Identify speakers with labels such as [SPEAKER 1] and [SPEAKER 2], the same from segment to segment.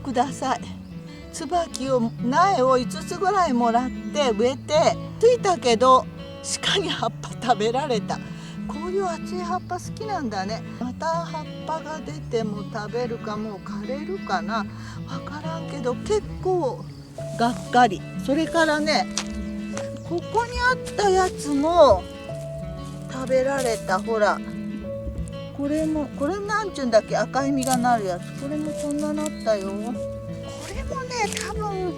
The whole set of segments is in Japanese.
[SPEAKER 1] ください。椿を苗を5つぐらいもらって植えてついたけど鹿に葉っぱ食べられた。こういう厚い葉っぱ好きなんだね。また葉っぱが出ても食べるかもう枯れるかなわからんけど結構がっかり。それからねここにあったやつも食べられた。ほらこれなんちゅうんだっけ、赤い実がなるやつ。これもそんななったよ。これもね多分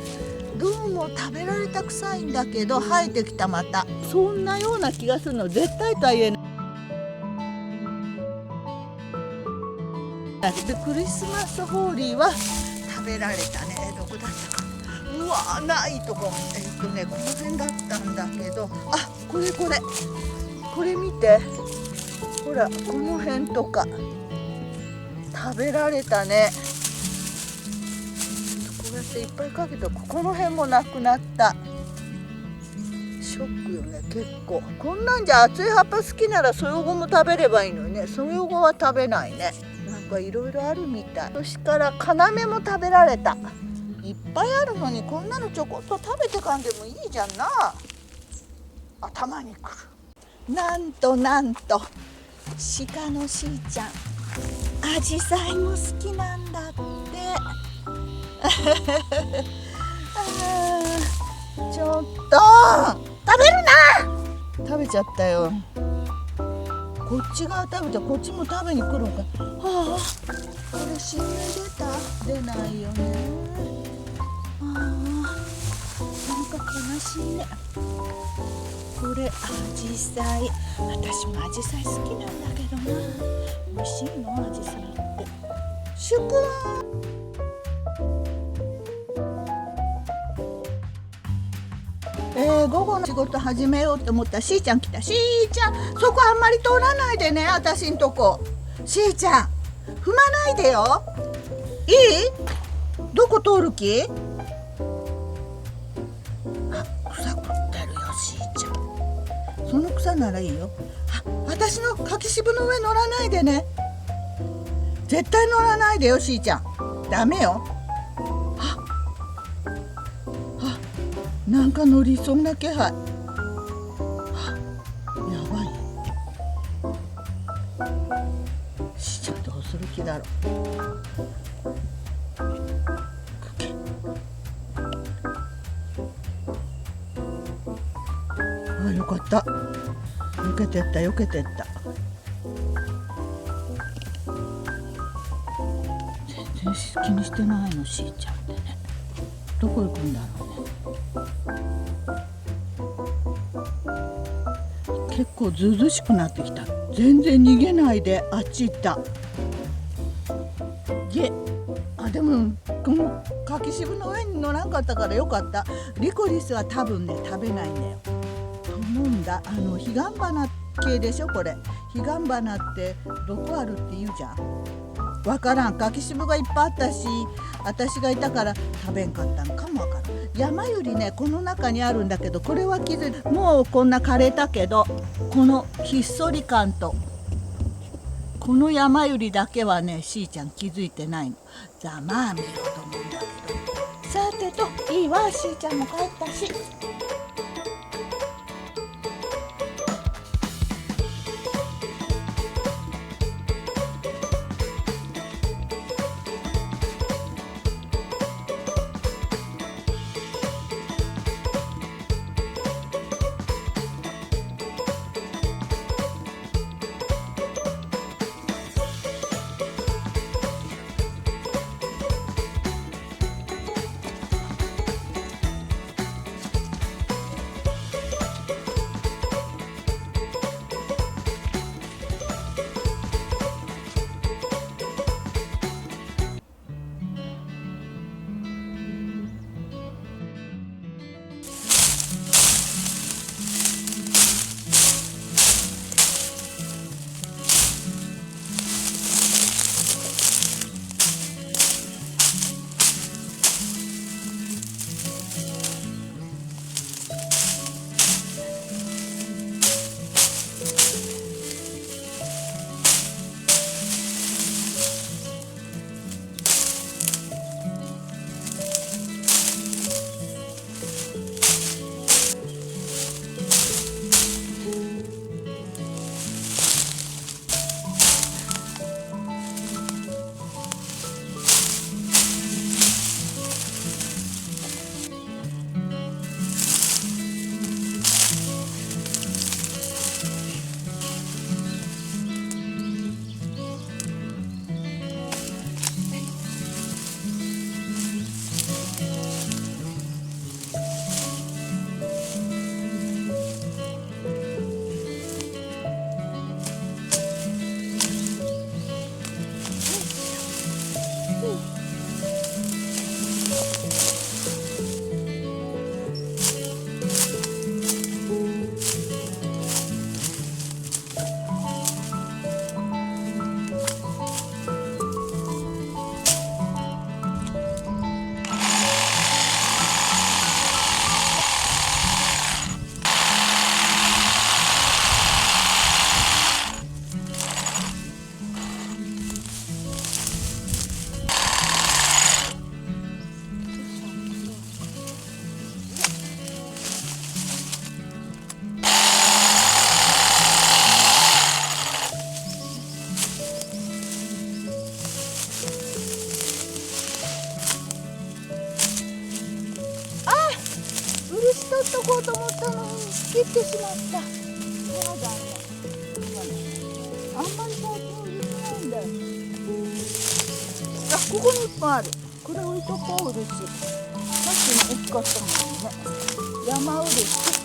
[SPEAKER 1] どうも食べられた臭いんだけど生えてきた。またそんなような気がするの。絶対とは言えない。でクリスマスホーリーは食べられたね。どこだったかな。うわないとここの辺だったんだけど、あこれ見て、ほらこの辺とか食べられたね。こうやっていっぱいかけてこの辺もなくなった。ショックよね結構。こんなんじゃ厚い葉っぱ好きならそよごも食べればいいのにね。そよごは食べないね。なんかいろいろあるみたい。そしからカナメも食べられた。いっぱいあるのにこんなのちょこっと食べてかんでもいいじゃんな。頭にくる。なんと鹿のしーちゃんアジサイも好きなんだってちょっと食べるな。食べちゃったよ。こっち側食べた、こっちも食べに来るんか。これ新芽出ないよね。なんか悲しいね。これアジサイ、私もアジサイ好きなんだけどな。美味しいのアジサイって。シュクーン。午後の仕事始めようと思ったらしーちゃん来た。しーちゃんそこあんまり通らないでね。私んとこしーちゃん踏まないでよ。いい？どこ通る気？草食ってるよしーちゃん。その草ならいいよ。私の柿渋の上乗らないでね。絶対乗らないでよしーちゃん。ダメよ。なんか乗りそうな気配。やばい。しーちゃんどうする気だろう。よかった。避けてった。全然気にしてないのしーちゃんってね。どこ行くんだろうね。結構ずうずうしくなってきた。全然逃げないであっち行った。でもこの柿渋の上に乗らんかったからよかった。リコリスは多分ね食べないんだよと思うんだ。彼岸花系でしょこれ。彼岸花って毒あるって言うじゃん。わからん。柿渋がいっぱいあったし私がいたから食べんかったのかもわからん。山よりねこの中にあるんだけど、これは気づいて、もうこんな枯れたけどこのひっそり感とこの山よりだけはねしーちゃん気づいてないの。まあ見ようと思うんだけど。さてといいわ、しーちゃんも帰ったし。思ったのに切ってしまった。やだね。あんまり最近売れてないんだよ。あ、ここにいっぱいある。これ置いとこう、漆。さっきの大きかったもんね。山漆。